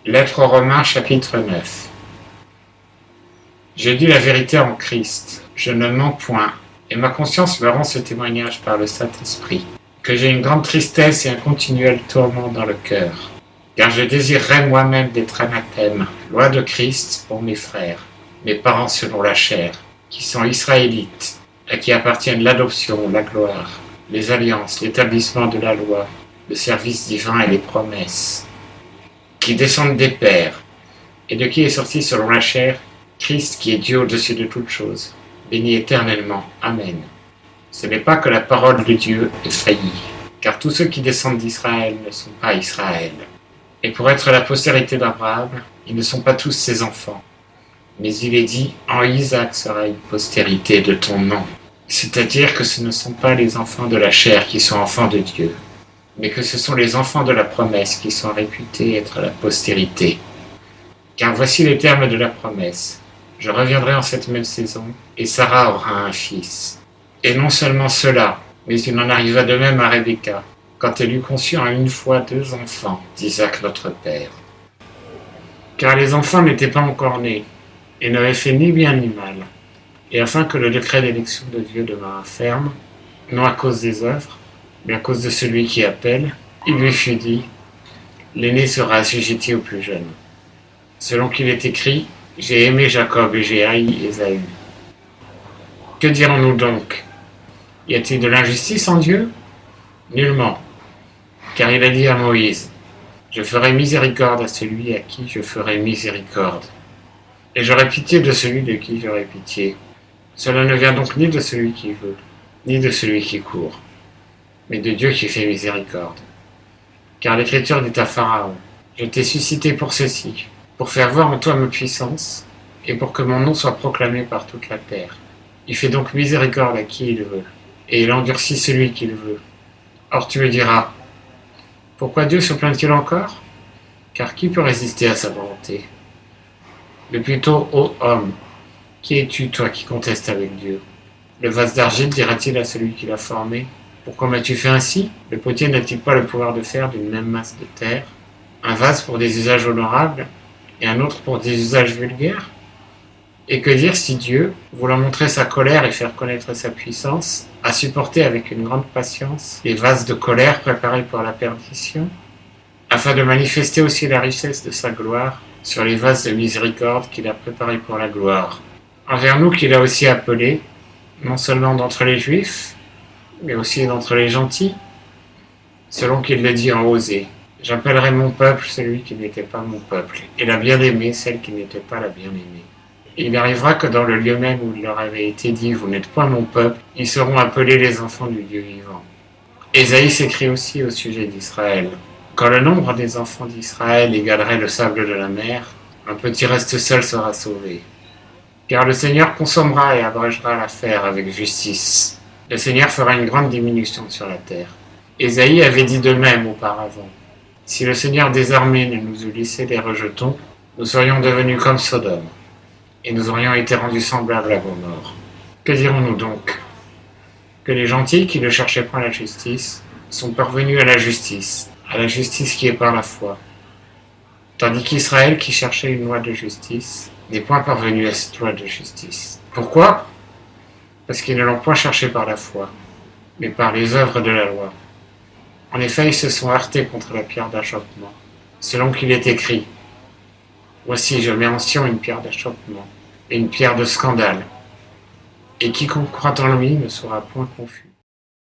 Lettre aux Romains chapitre 9. Je dis la vérité en Christ, je ne mens point, et ma conscience me rend ce témoignage par le Saint-Esprit, que j'ai une grande tristesse et un continuel tourment dans le cœur, car je désirerais moi-même d'être anathème, loin de Christ pour mes frères, mes parents selon la chair, qui sont israélites, à qui appartiennent l'adoption, la gloire, les alliances, l'établissement de la loi, le service divin et les promesses, qui descendent des pères, et de qui est sorti selon la chair Christ qui est Dieu au-dessus de toutes choses, béni éternellement. Amen. Ce n'est pas que la parole de Dieu ait failli, car tous ceux qui descendent d'Israël ne sont pas Israël. Et pour être la postérité d'Abraham, ils ne sont pas tous ses enfants. Mais il est dit, en Isaac sera une postérité de ton nom. C'est-à-dire que ce ne sont pas les enfants de la chair qui sont enfants de Dieu, mais que ce sont les enfants de la promesse qui sont réputés être la postérité. Car voici les termes de la promesse. Je reviendrai en cette même saison, et Sarah aura un fils. Et non seulement cela, mais il en arriva de même à Rebecca, quand elle eut conçu en une fois 2 enfants d'Isaac notre père. Car les enfants n'étaient pas encore nés, et n'avaient fait ni bien ni mal, et afin que le décret d'élection de Dieu demeurât ferme, non à cause des œuvres, mais à cause de celui qui appelle, il lui fut dit, l'aîné sera assujetti au plus jeune. Selon qu'il est écrit, j'ai aimé Jacob et j'ai haï Ésaü. Que dirons-nous donc? Y a-t-il de l'injustice en Dieu? Nullement, car il a dit à Moïse, je ferai miséricorde à celui à qui je ferai miséricorde, et j'aurai pitié de celui de qui j'aurai pitié. Cela ne vient donc ni de celui qui veut, ni de celui qui court, mais de Dieu qui fait miséricorde. Car l'Écriture dit à Pharaon, je t'ai suscité pour ceci, pour faire voir en toi ma puissance, et pour que mon nom soit proclamé par toute la terre. Il fait donc miséricorde à qui il veut, et il endurcit celui qu'il veut. Or tu me diras, pourquoi Dieu se plaint-il encore? Car qui peut résister à sa volonté? Mais plutôt, ô homme, qui es-tu, toi, qui contestes avec Dieu? Le vase d'argile dira-t-il à celui qui l'a formé, pourquoi m'as-tu fait ainsi? Le potier n'a-t-il pas le pouvoir de faire d'une même masse de terre un vase pour des usages honorables et un autre pour des usages vulgaires? Et que dire si Dieu, voulant montrer sa colère et faire connaître sa puissance, a supporté avec une grande patience les vases de colère préparés pour la perdition, afin de manifester aussi la richesse de sa gloire sur les vases de miséricorde qu'il a préparés pour la gloire, envers nous qu'il a aussi appelés, non seulement d'entre les Juifs, mais aussi d'entre les gentils, selon qu'il le dit en Osée. J'appellerai mon peuple celui qui n'était pas mon peuple, et la bien-aimée celle qui n'était pas la bien-aimée. Il arrivera que dans le lieu même où il leur avait été dit « Vous n'êtes point mon peuple », ils seront appelés les enfants du Dieu vivant. Ésaïe s'écrit aussi au sujet d'Israël. Quand le nombre des enfants d'Israël égalerait le sable de la mer, un petit reste seul sera sauvé. Car le Seigneur consommera et abrégera l'affaire avec justice. Le Seigneur fera une grande diminution sur la terre. Ésaïe avait dit de même auparavant. Si le Seigneur des armées ne nous eût laissé les rejetons, nous serions devenus comme Sodome, et nous aurions été rendus semblables à Gomorrhe. Que dirons-nous donc? Que les gentils qui ne cherchaient point la justice sont parvenus à la justice qui est par la foi, tandis qu'Israël qui cherchait une loi de justice n'est point parvenu à cette loi de justice. Pourquoi? Parce qu'ils ne l'ont point cherché par la foi, mais par les œuvres de la loi. En effet, ils se sont heurtés contre la pierre d'achoppement, selon qu'il est écrit, voici, je mets en Sion une pierre d'achoppement et une pierre de scandale, et quiconque croit en lui ne sera point confus.